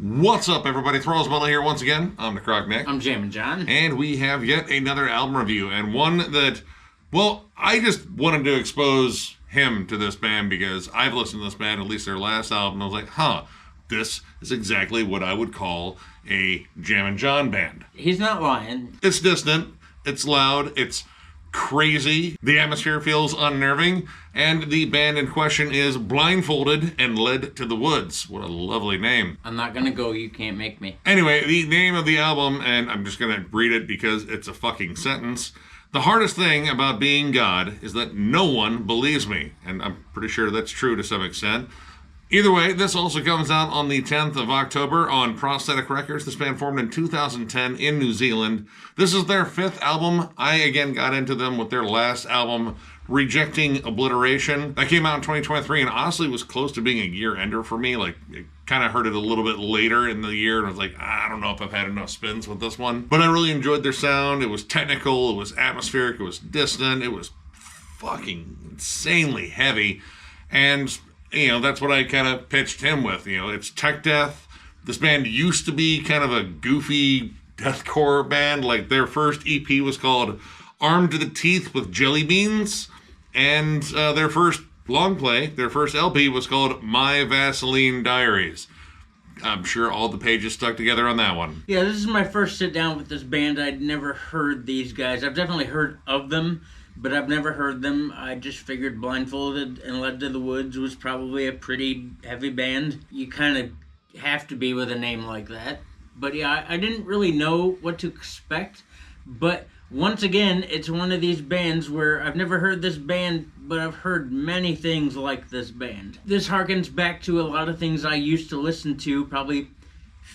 What's up, everybody? Thralls here once again. I'm Necrotic Nick. I'm Jammin John. And we have yet another album review, and one that, well, I just wanted to expose him to this band because I've listened to this band, at least their last album, and I was like, this is exactly what I would call a Jammin John band. He's not lying. It's distant, it's loud, it's crazy, the atmosphere feels unnerving, and the band in question is Blindfolded and Led to the Woods. What a lovely name. I'm not gonna go, you can't make me. Anyway, the name of the album, and I'm just gonna read it because it's a fucking sentence. The hardest thing about being God is that no one believes me, and I'm pretty sure that's true to some extent. Either way, this also comes out on the 10th of October on Prosthetic Records. This band formed in 2010 in New Zealand. This is their fifth album. I, again, got into them with their last album, Rejecting Obliteration. That came out in 2023 and honestly was close to being a year-ender for me. Like, I kind of heard it a little bit later in the year and I was like, I don't know if I've had enough spins with this one. But I really enjoyed their sound. It was technical, it was atmospheric, it was distant, it was fucking insanely heavy. And that's what I kind of pitched him with. It's tech death. This band used to be kind of a goofy deathcore band. Like, their first EP was called Armed to the Teeth with Jelly Beans. And their first long play, their first LP, was called My Vaseline Diaries. I'm sure all the pages stuck together on that one. Yeah, this is my first sit down with this band. I'd never heard these guys. I've definitely heard of them, but I've never heard them. I just figured Blindfolded and Led to the Woods was probably a pretty heavy band. You kind of have to be with a name like that. But yeah, I didn't really know what to expect. But once again, it's one of these bands where I've never heard this band, but I've heard many things like this band. This harkens back to a lot of things I used to listen to probably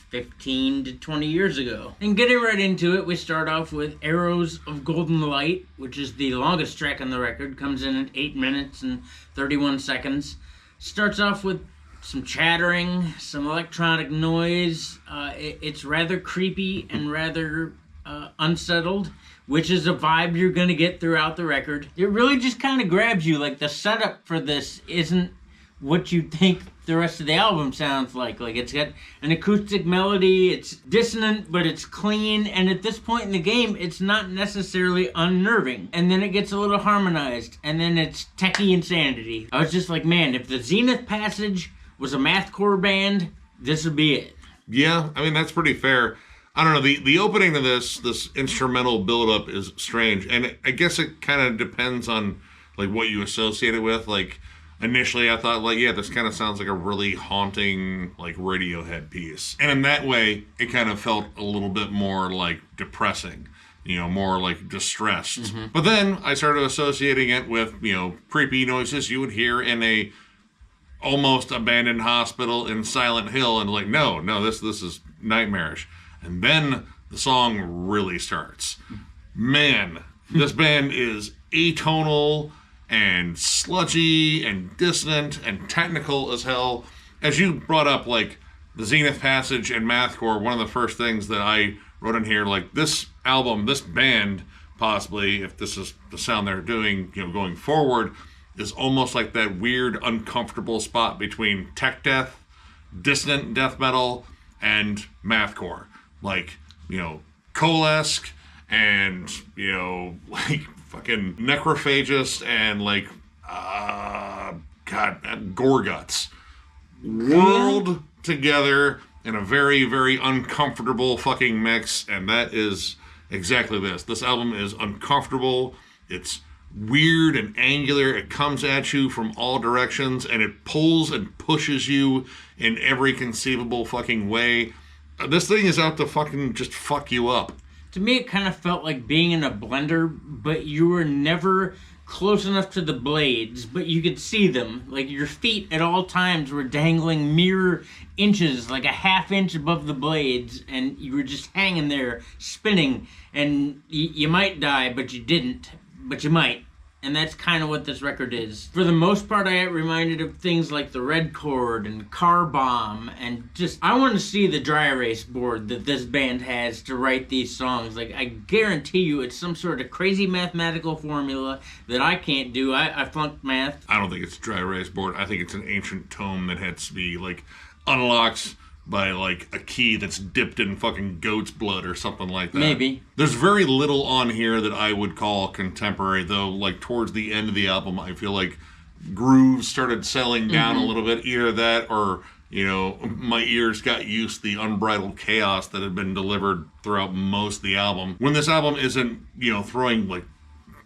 15 to 20 years ago. And getting right into it, we start off with Arrows of Golden Light, which is the longest track on the record, comes in at 8 minutes and 31 seconds. Starts off with some chattering, some electronic noise. It's rather creepy and rather unsettled, which is a vibe you're going to get throughout the record. It really just kind of grabs you. Like, the setup for this isn't what you think the rest of the album sounds like. Like, it's got an acoustic melody, it's dissonant, but it's clean, and at this point in the game, it's not necessarily unnerving. And then it gets a little harmonized, and then it's techie insanity. I was just like, man, if the Zenith Passage was a mathcore band, this would be it. Yeah, I mean, that's pretty fair. I don't know, the opening to this instrumental build-up is strange, and I guess it kind of depends on, like, what you associate it with. Like, initially I thought, like, yeah, this kind of sounds like a really haunting, like, Radiohead piece. And in that way, it kind of felt a little bit more, like, depressing, more, like, distressed. Mm-hmm. But then I started associating it with, creepy noises you would hear in a almost abandoned hospital in Silent Hill, and like, no, this is nightmarish. And then the song really starts. Man, this band is atonal and sludgy and dissonant and technical as hell. As you brought up, like, the Zenith Passage and mathcore, one of the first things that I wrote in here, like, this album, this band, possibly, if this is the sound they're doing, going forward, is almost like that weird, uncomfortable spot between tech death, dissonant death metal, and mathcore. Like, Coalesque and, like, fucking Necrophagist and, like, Gorguts. Whirled together in a very, very uncomfortable fucking mix, and that is exactly this. This album is uncomfortable, it's weird and angular, it comes at you from all directions, and it pulls and pushes you in every conceivable fucking way. This thing is out to fucking just fuck you up. To me, it kind of felt like being in a blender, but you were never close enough to the blades, but you could see them. Like, your feet at all times were dangling mere inches, like a half inch above the blades, and you were just hanging there, spinning, and you might die, but you didn't. But you might. And that's kind of what this record is. For the most part, I get reminded of things like the Red Chord and Car Bomb, and just, I want to see the dry erase board that this band has to write these songs. Like, I guarantee you it's some sort of crazy mathematical formula that I can't do. I flunked math. I don't think it's a dry erase board. I think it's an ancient tome that has to be, like, unlocked by like a key that's dipped in fucking goat's blood or something like that. Maybe. There's very little on here that I would call contemporary, though. Like towards the end of the album, I feel like grooves started settling down a little bit. Either that or, you know, my ears got used to the unbridled chaos that had been delivered throughout most of the album. When this album isn't, you know, throwing like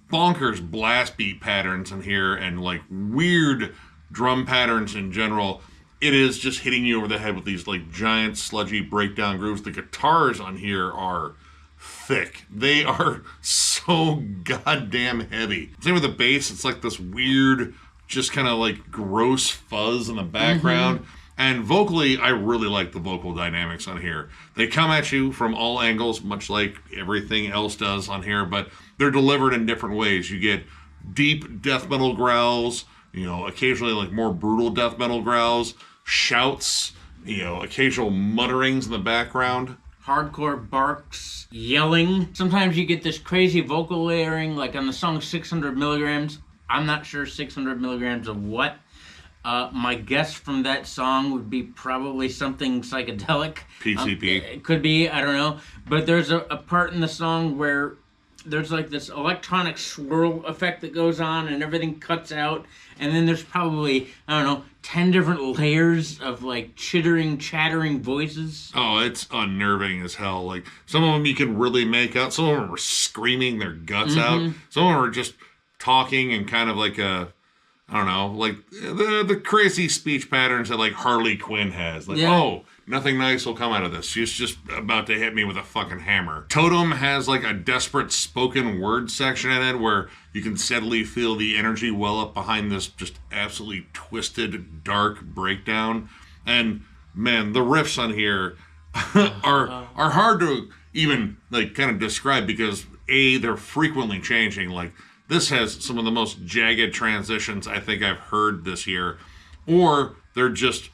bonkers blast beat patterns in here and like weird drum patterns in general, it is just hitting you over the head with these like giant sludgy breakdown grooves. The guitars on here are thick. They are so goddamn heavy. Same with the bass. It's like this weird, just kind of like gross fuzz in the background. And vocally, I really like the vocal dynamics on here. They come at you from all angles, much like everything else does on here, but they're delivered in different ways. You get deep death metal growls, you know, occasionally like more brutal death metal growls, shouts, you know, occasional mutterings in the background. Hardcore barks, yelling. Sometimes you get this crazy vocal layering, like on the song 600 milligrams. I'm not sure 600 milligrams of what. My guess from that song would be probably something psychedelic. PCP. It could be, I don't know. But there's a part in the song where there's like this electronic swirl effect that goes on and everything cuts out. And then there's probably, I don't know, 10 different layers of like chattering voices. Oh, it's unnerving as hell. Like, some of them you can really make out. Some of them are screaming their guts out. Some of them are just talking and kind of like a, I don't know, like the crazy speech patterns that like Harley Quinn has. Like, oh, nothing nice will come out of this. She's just about to hit me with a fucking hammer. Totem has like a desperate spoken word section in it where you can steadily feel the energy well up behind this just absolutely twisted, dark breakdown. And man, the riffs on here are hard to even like kind of describe because A, they're frequently changing. Like, this has some of the most jagged transitions I think I've heard this year. Or they're just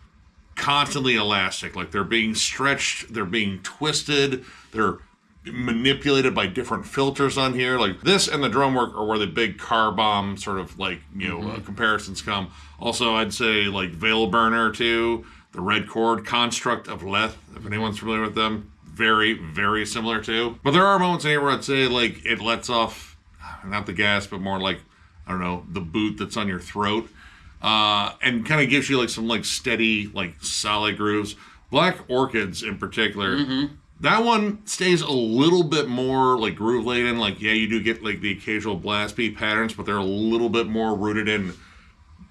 constantly elastic. Like, they're being stretched, they're being twisted, they're manipulated by different filters on here. Like, this and the drum work are where the big car bomb sort of like, you know, comparisons come. Also, I'd say like Veil Burner too, the red chord construct of Leth, if anyone's familiar with them. Very, very similar too. But there are moments in here where I'd say like it lets off, not the gas, but more like, I don't know, the boot that's on your throat. And kind of gives you like some like steady, like solid grooves. Black Orchids in particular, that one stays a little bit more like groove laden. Like, yeah, you do get like the occasional blast beat patterns, but they're a little bit more rooted in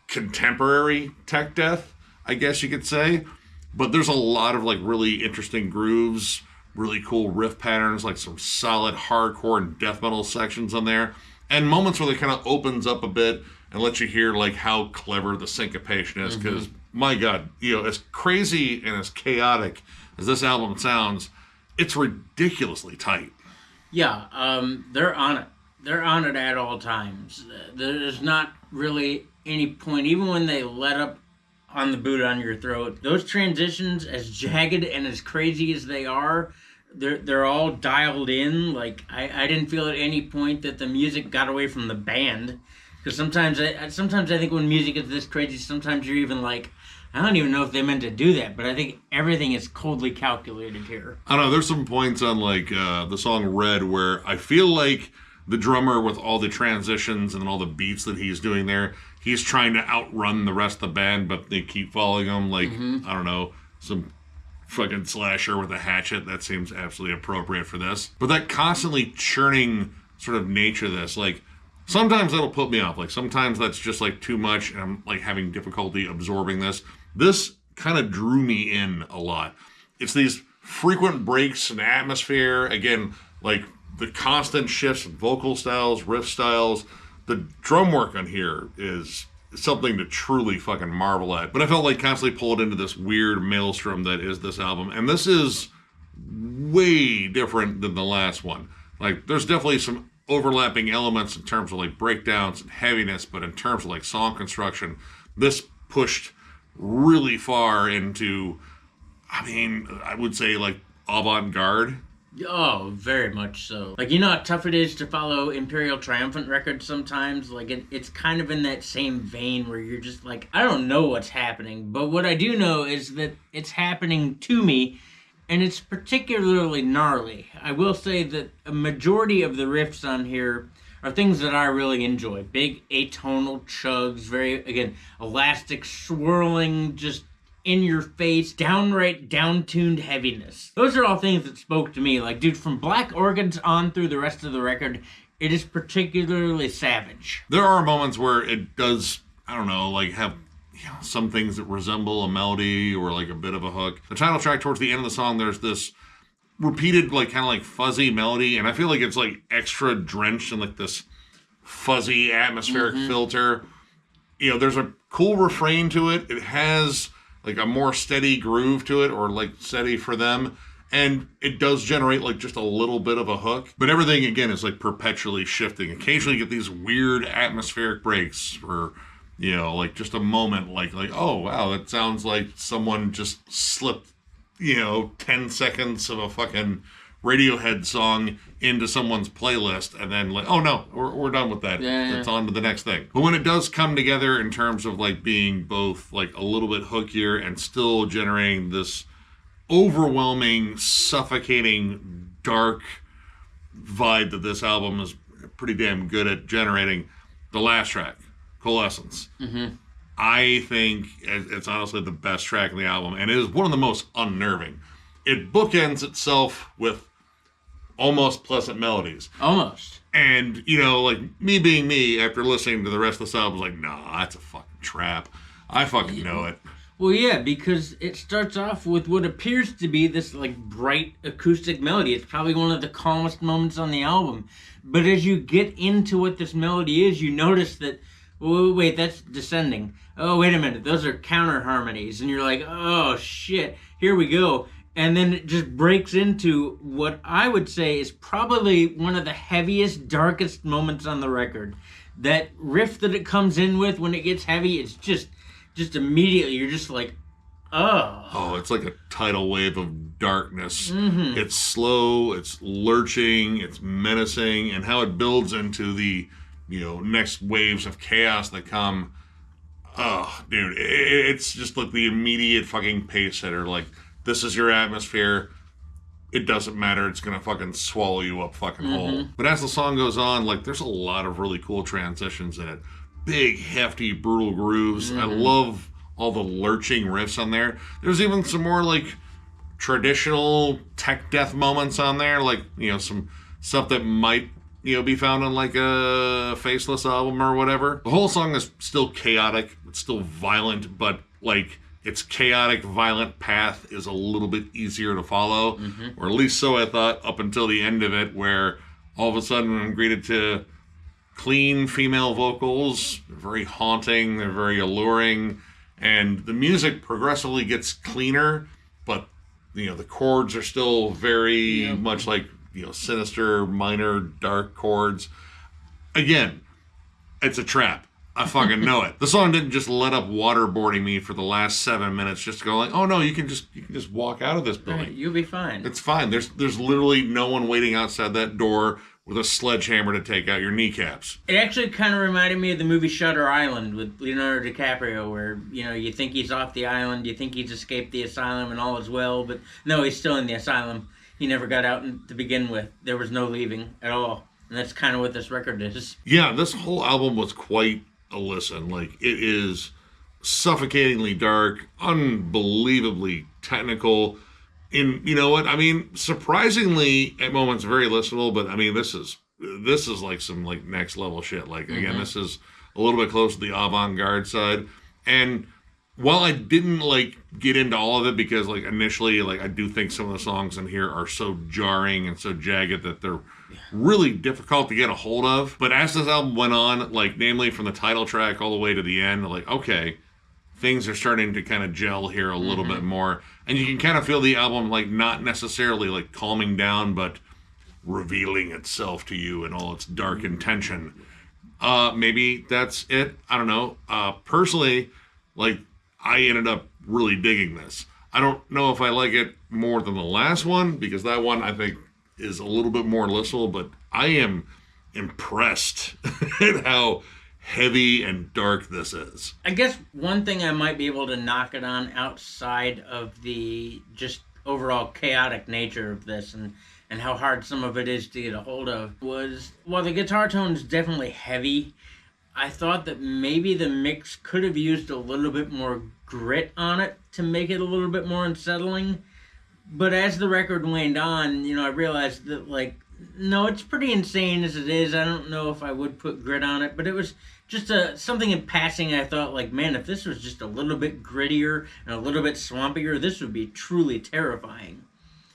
contemporary tech death, I guess you could say. But there's a lot of like really interesting grooves, really cool riff patterns, like some solid hardcore and death metal sections on there, and moments where it kind of opens up a bit and lets you hear like how clever the syncopation is. Because my God, you know, as crazy and as chaotic as this album sounds, it's ridiculously tight. Yeah, they're on it. They're on it at all times. There's not really any point, even when they let up on the boot on your throat. Those transitions, as jagged and as crazy as they are, they're all dialed in. Like, I didn't feel at any point that the music got away from the band. Because sometimes I think when music is this crazy, sometimes you're even like, I don't even know if they meant to do that, but I think everything is coldly calculated here. I don't know, there's some points on like the song Red where I feel like the drummer, with all the transitions and all the beats that he's doing there, he's trying to outrun the rest of the band, but they keep following him. Like, I don't know, some fucking slasher with a hatchet. That seems absolutely appropriate for this. But that constantly churning sort of nature of this, like, sometimes that'll put me off. Like, sometimes that's just like too much and I'm like having difficulty absorbing this. This kind of drew me in a lot. It's these frequent breaks in atmosphere. Again, like the constant shifts in vocal styles, riff styles. The drum work on here is something to truly fucking marvel at. But I felt like constantly pulled into this weird maelstrom that is this album. And this is way different than the last one. Like, there's definitely some overlapping elements in terms of like breakdowns and heaviness, but in terms of like song construction, this pushed really far into, I mean, I would say like avant-garde, Oh, very much so. Like, you know how tough it is to follow Imperial Triumphant records sometimes? Like, it's kind of in that same vein where you're just like, I don't know what's happening, but what I do know is that it's happening to me, and it's particularly gnarly. I will say that a majority of the riffs on here are things that I really enjoy. Big atonal chugs, very, again, elastic, swirling, just in your face, downright down-tuned heaviness. Those are all things that spoke to me. Like, dude, from Black Organs on through the rest of the record, it is particularly savage. There are moments where it does, I don't know, like have some things that resemble a melody or like a bit of a hook. The title track towards the end of the song, there's this repeated like kind of like fuzzy melody, and I feel like it's like extra drenched in like this fuzzy atmospheric filter. There's a cool refrain to it. It has like a more steady groove to it, or like steady for them. And it does generate like just a little bit of a hook. But everything, again, is like perpetually shifting. Occasionally you get these weird atmospheric breaks where, like just a moment like, oh, wow, that sounds like someone just slipped, 10 seconds of a fucking Radiohead song into someone's playlist, and then like, oh no, we're done with that. Yeah. It's on to the next thing. But when it does come together in terms of like being both like a little bit hookier and still generating this overwhelming, suffocating, dark vibe that this album is pretty damn good at generating, the last track, Coalescence. I think it's honestly the best track in the album, and it is one of the most unnerving. It bookends itself with almost pleasant melodies. Almost. And, like, me being me, after listening to the rest of this album, was like, nah, that's a fucking trap. I fucking know it. Well, yeah, because it starts off with what appears to be this, like, bright acoustic melody. It's probably one of the calmest moments on the album. But as you get into what this melody is, you notice that, wait, that's descending. Oh, wait a minute, those are counter harmonies. And you're like, oh, shit, here we go. And then it just breaks into what I would say is probably one of the heaviest, darkest moments on the record. That riff that it comes in with when it gets heavy, it's just immediately, you're just like, oh. Oh, it's like a tidal wave of darkness. It's slow, it's lurching, it's menacing, and how it builds into the, next waves of chaos that come. Oh, dude, it's just like the immediate fucking pace hitter. Like, this is your atmosphere. It doesn't matter. It's going to fucking swallow you up fucking whole. But as the song goes on, like, there's a lot of really cool transitions in it. Big, hefty, brutal grooves. I love all the lurching riffs on there. There's even some more, like, traditional tech death moments on there. Like, some stuff that might, be found on, like, a Faceless album or whatever. The whole song is still chaotic. It's still violent, but, like, its chaotic, violent path is a little bit easier to follow, or at least so I thought up until the end of it, where all of a sudden I'm greeted to clean female vocals. They're very haunting, they're very alluring, and the music progressively gets cleaner, but, the chords are still very much like, sinister, minor, dark chords. Again, it's a trap. I fucking know it. The song didn't just let up waterboarding me for the last 7 minutes just to go like, oh no, you can just walk out of this building. Right, you'll be fine. It's fine. There's literally no one waiting outside that door with a sledgehammer to take out your kneecaps. It actually kind of reminded me of the movie Shutter Island with Leonardo DiCaprio, where, you think he's off the island, you think he's escaped the asylum and all is well, but no, he's still in the asylum. He never got out to begin with. There was no leaving at all. And that's kind of what this record is. Yeah, this whole album was quite a listen. Like, it is suffocatingly dark, unbelievably technical. You know what? I mean, surprisingly, at moments, very listenable, but I mean, this is like some like next level shit. Like, again, this is a little bit close to the avant-garde side. And while I didn't like get into all of it, because like initially, like, I do think some of the songs in here are so jarring and so jagged that they're really difficult to get a hold of. But as this album went on, like, namely from the title track all the way to the end, like, okay, things are starting to kind of gel here a little bit more. And you can kind of feel the album, like, not necessarily like calming down, but revealing itself to you in all its dark intention. Maybe that's it. I don't know. Personally, like, I ended up really digging this. I don't know if I like it more than the last one, because that one, I think, is a little bit more listenable, but I am impressed at how heavy and dark this is. I guess one thing I might be able to knock it on outside of the just overall chaotic nature of this and how hard some of it is to get a hold of was, while the guitar tone is definitely heavy, I thought that maybe the mix could have used a little bit more grit on it to make it a little bit more unsettling. But as the record went on, I realized that, like, no, it's pretty insane as it is. I don't know if I would put grit on it, but it was just something in passing. I thought, like, man, if this was just a little bit grittier and a little bit swampier, this would be truly terrifying.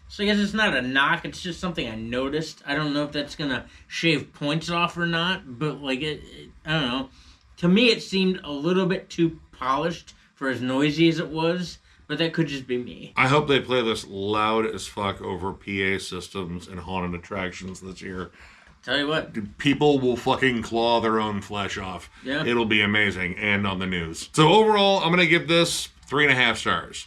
So I guess it's not a knock. It's just something I noticed. I don't know if that's going to shave points off or not, but, like, I don't know. To me, it seemed a little bit too polished for as noisy as it was. But that could just be me. I hope they play this loud as fuck over PA systems and haunted attractions this year. Tell you what. People will fucking claw their own flesh off. Yeah. It'll be amazing and on the news. So overall, I'm going to give this 3.5 stars.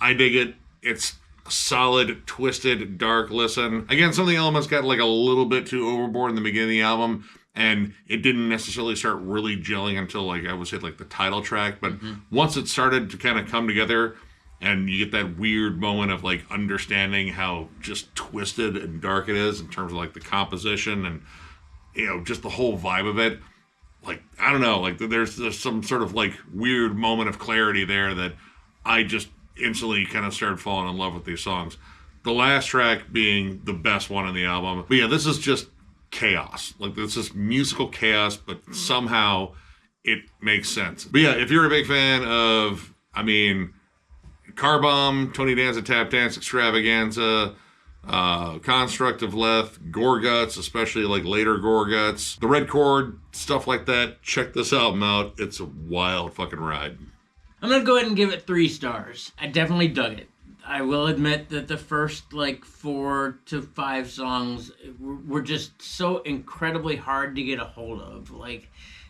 I dig it. It's a solid, twisted, dark listen. Again, some of the elements got like a little bit too overboard in the beginning of the album. And it didn't necessarily start really gelling until like I was hit like the title track. But once it started to kind of come together, and you get that weird moment of like understanding how just twisted and dark it is in terms of like the composition and just the whole vibe of it. Like, I don't know, like there's some sort of like weird moment of clarity there that I just instantly kind of started falling in love with these songs. The last track being the best one in the album. But yeah, this is just chaos. Like, this is musical chaos, but somehow it makes sense. But yeah, if you're a big fan of, Car Bomb, Tony Danza Tap Dance Extravaganza, Construct of Leth, Gorguts, especially like later Gorguts, the Red Chord, stuff like that, check this album out. It's a wild fucking ride. I'm going to go ahead and give it 3 stars. I definitely dug it. I will admit that the first like 4 to 5 songs were just so incredibly hard to get a hold of. Like,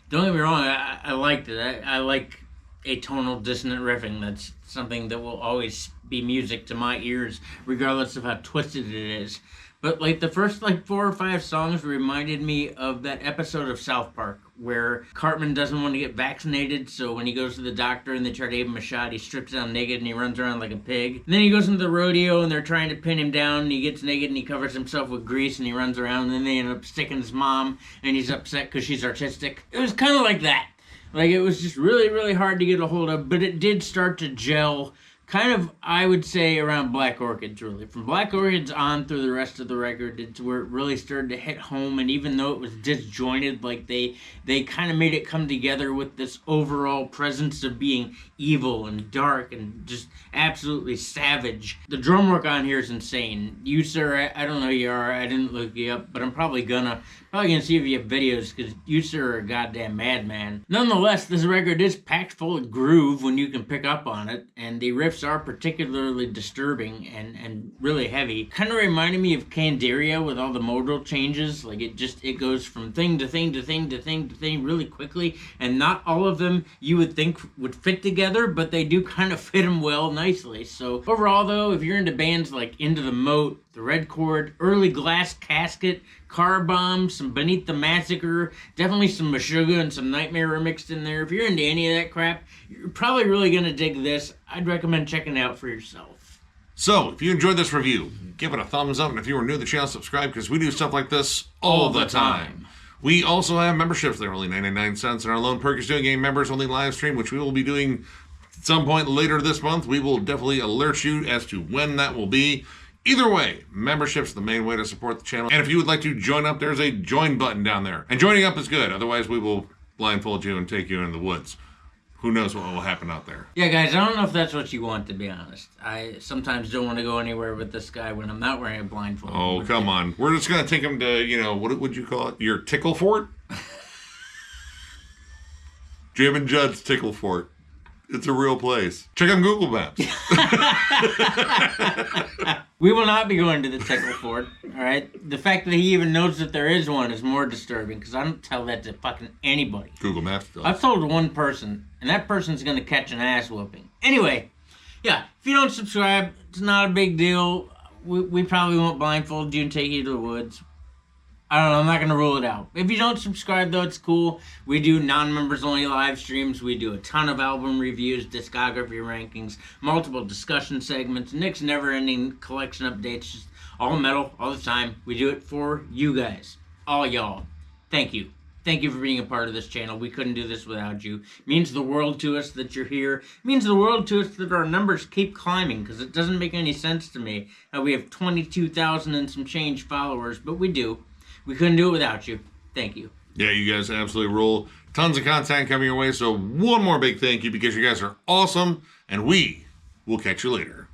don't get me wrong, I liked it. I like atonal dissonant riffing. That's something that will always be music to my ears, regardless of how twisted it is. But like the first like 4 or 5 songs reminded me of that episode of South Park where Cartman doesn't want to get vaccinated, so when he goes to the doctor and they try to give him a shot, he strips down naked and he runs around like a pig. And then he goes into the rodeo and they're trying to pin him down and he gets naked and he covers himself with grease and he runs around, and then they end up sticking his mom and he's upset because she's artistic. It was kind of like that. Like, it was just really, really hard to get a hold of, but it did start to gel kind of, I would say, around Black Orchids, really. From Black Orchids on through the rest of the record, it's where it really started to hit home, and even though it was disjointed, like, they kind of made it come together with this overall presence of being evil and dark and just absolutely savage. The drum work on here is insane. You, sir, I don't know who you are, I didn't look you up, but I'm probably gonna see if you have videos, because you, sir, are a goddamn madman. Nonetheless, this record is packed full of groove when you can pick up on it, and the riffs are particularly disturbing and really heavy. Kind of reminded me of Candiria with all the modal changes. Like, it goes from thing to thing to thing to thing to thing really quickly, and not all of them you would think would fit together, but they do kind of fit them well nicely. So overall, though, if you're into bands like Into the Moat, The Red Chord, Early Glass Casket, Car Bomb, some Beneath the Massacre, definitely some Meshuggah and some Nightmare mixed in there. If you're into any of that crap, you're probably really going to dig this. I'd recommend checking it out for yourself. So, if you enjoyed this review, give it a thumbs up, and if you are new to the channel, subscribe, because we do stuff like this all the time. We also have memberships. They're only 99 cents, and our Lone Perk is doing a members-only live stream, which we will be doing at some point later this month. We will definitely alert you as to when that will be. Either way, membership's the main way to support the channel. And if you would like to join up, there's a join button down there. And joining up is good. Otherwise, we will blindfold you and take you into the woods. Who knows what will happen out there. Yeah, guys, I don't know if that's what you want, to be honest. I sometimes don't want to go anywhere with this guy when I'm not wearing a blindfold. Oh, come on. We're just going to take him to, what would you call it? Your tickle fort? Jammin Judd's Tickle Fort. It's a real place. Check out Google Maps. We will not be going to the Tickle Fort, all right? The fact that he even knows that there is one is more disturbing, because I don't tell that to fucking anybody. Google Maps does. I've told one person, and that person's going to catch an ass whooping. Anyway, yeah, if you don't subscribe, it's not a big deal. we probably won't blindfold you and take you to the woods. I don't know. I'm not going to rule it out. If you don't subscribe, though, it's cool. We do non-members only live streams. We do a ton of album reviews, discography rankings, multiple discussion segments, Nick's never-ending collection updates, just all metal, all the time. We do it for you guys. All y'all. Thank you. Thank you for being a part of this channel. We couldn't do this without you. It means the world to us that you're here. It means the world to us that our numbers keep climbing, because it doesn't make any sense to me how we have 22,000 and some change followers, but we do. We couldn't do it without you. Thank you. Yeah, you guys absolutely rule. Tons of content coming your way, so one more big thank you because you guys are awesome, and we will catch you later.